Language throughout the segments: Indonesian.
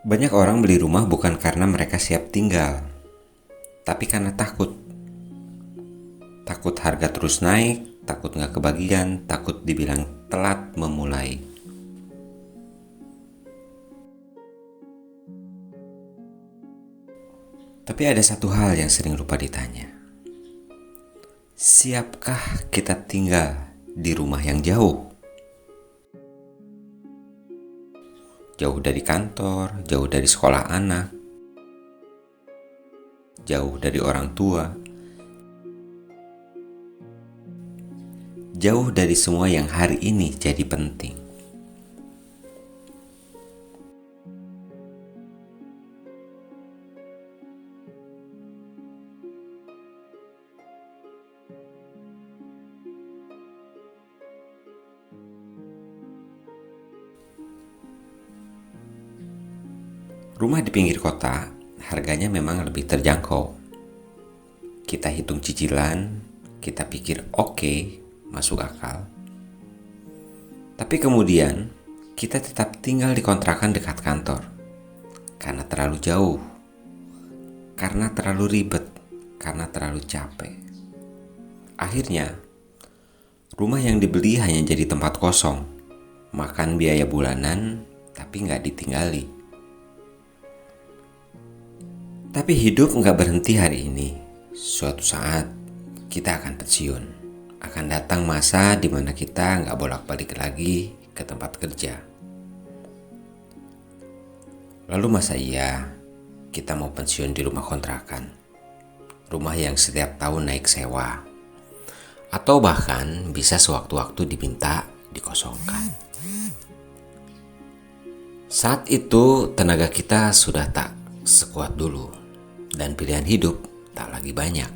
Banyak orang beli rumah bukan karena mereka siap tinggal, tapi karena takut. Takut harga terus naik, takut nggak kebagian, takut dibilang telat memulai. Tapi ada satu hal yang sering lupa ditanya. Siapkah kita tinggal di rumah yang jauh? Jauh dari kantor, jauh dari sekolah anak, jauh dari orang tua, jauh dari semua yang hari ini jadi penting. Rumah di pinggir kota harganya memang lebih terjangkau. Kita hitung cicilan, kita pikir oke, masuk akal. Tapi kemudian kita tetap tinggal di kontrakan dekat kantor karena terlalu jauh, karena terlalu ribet, karena terlalu capek. Akhirnya, rumah yang dibeli hanya jadi tempat kosong, makan biaya bulanan, tapi nggak ditinggali. Tapi hidup nggak berhenti hari ini. Suatu saat kita akan pensiun. Akan datang masa di mana kita nggak bolak-balik lagi ke tempat kerja. Lalu masa iya kita mau pensiun di rumah kontrakan? Rumah yang setiap tahun naik sewa. Atau bahkan bisa sewaktu-waktu diminta dikosongkan. Saat itu tenaga kita sudah tak sekuat dulu. Dan pilihan hidup tak lagi banyak.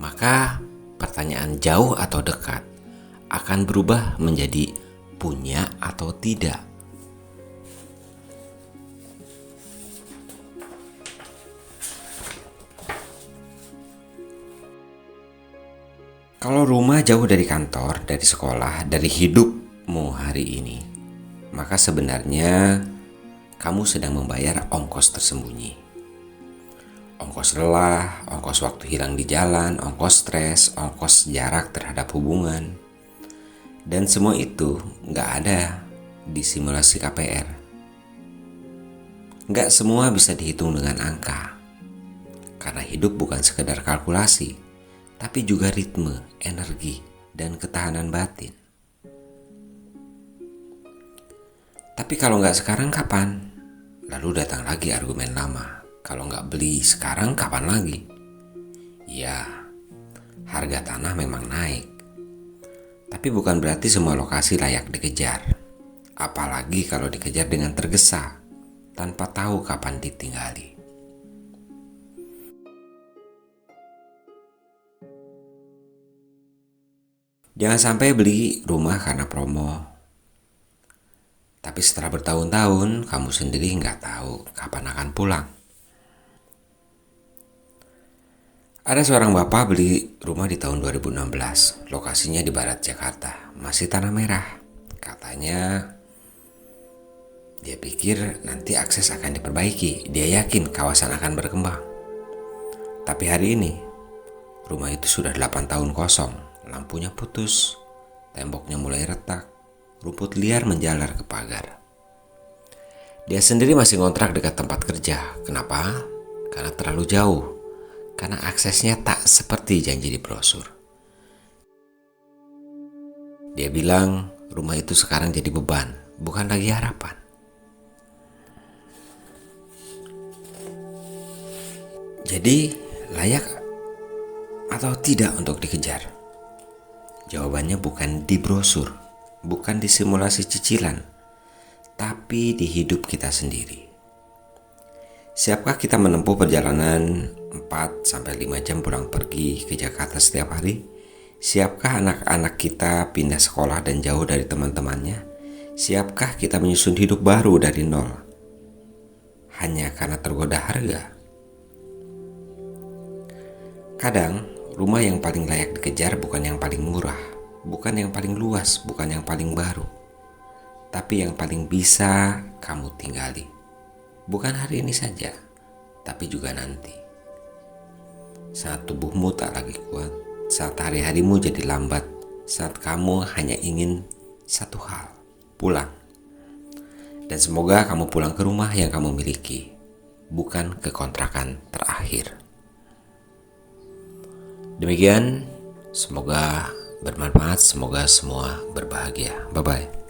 Maka pertanyaan jauh atau dekat akan berubah menjadi punya atau tidak. Kalau rumah jauh dari kantor, dari sekolah, dari hidupmu hari ini, maka sebenarnya kamu sedang membayar ongkos tersembunyi. Ongkos lelah, ongkos waktu hilang di jalan, ongkos stres, ongkos jarak terhadap hubungan. Dan semua itu nggak ada di simulasi KPR. Nggak semua bisa dihitung dengan angka. Karena hidup bukan sekedar kalkulasi, tapi juga ritme, energi, dan ketahanan batin. Tapi kalau nggak sekarang kapan? Lalu datang lagi argumen lama. Kalau nggak beli sekarang kapan lagi? Ya, harga tanah memang naik. Tapi bukan berarti semua lokasi layak dikejar. Apalagi kalau dikejar dengan tergesa, tanpa tahu kapan ditinggali. Jangan sampai beli rumah karena promo. Tapi setelah bertahun-tahun, kamu sendiri nggak tahu kapan akan pulang. Ada seorang bapak beli rumah di tahun 2016, lokasinya di barat Jakarta, masih tanah merah. Katanya dia pikir nanti akses akan diperbaiki, dia yakin kawasan akan berkembang. Tapi hari ini, rumah itu sudah 8 tahun kosong, lampunya putus, temboknya mulai retak, rumput liar menjalar ke pagar. Dia sendiri masih ngontrak dekat tempat kerja. Kenapa? Karena terlalu jauh. Karena aksesnya tak seperti janji di brosur. Dia bilang rumah itu sekarang jadi beban, bukan lagi harapan. Jadi layak atau tidak untuk dikejar? Jawabannya bukan di brosur, bukan di simulasi cicilan, tapi di hidup kita sendiri. Siapkah kita menempuh perjalanan 4-5 jam pulang pergi ke Jakarta setiap hari? Siapkah anak-anak kita pindah sekolah dan jauh dari teman-temannya? Siapkah kita menyusun hidup baru dari nol? Hanya karena tergoda harga? Kadang, rumah yang paling layak dikejar bukan yang paling murah, bukan yang paling luas, bukan yang paling baru, tapi yang paling bisa kamu tinggali. Bukan hari ini saja, tapi juga nanti. Saat tubuhmu tak lagi kuat, saat hari-harimu jadi lambat, saat kamu hanya ingin satu hal, pulang. Dan semoga kamu pulang ke rumah yang kamu miliki, bukan ke kontrakan terakhir. Demikian, semoga bermanfaat, semoga semua berbahagia. Bye-bye.